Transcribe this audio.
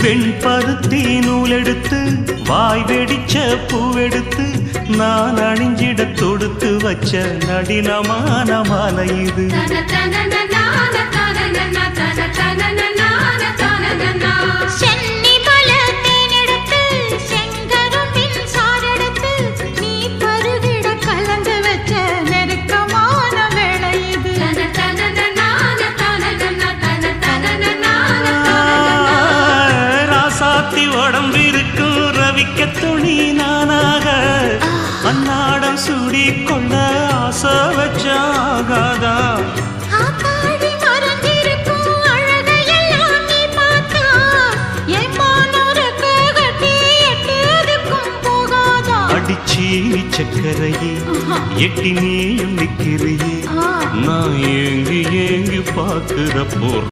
வெண்பருத்தி நூலெடுத்து வாய் வெடிச்ச பூவெடுத்து நான் அணிஞ்சிட தொடுத்து வச்ச நடினமான மாலை இது. உடம்பிருக்கும் ரவிக்க துணி நானாக அன்னாடம் சூடி கொள்ள ஆசை வச்சாகாதா. அடிச்சி சக்கரையே எட்டி நீயும் நிக்கிறியே நான் ஏங்கி ஏங்கி பார்க்கிற போர்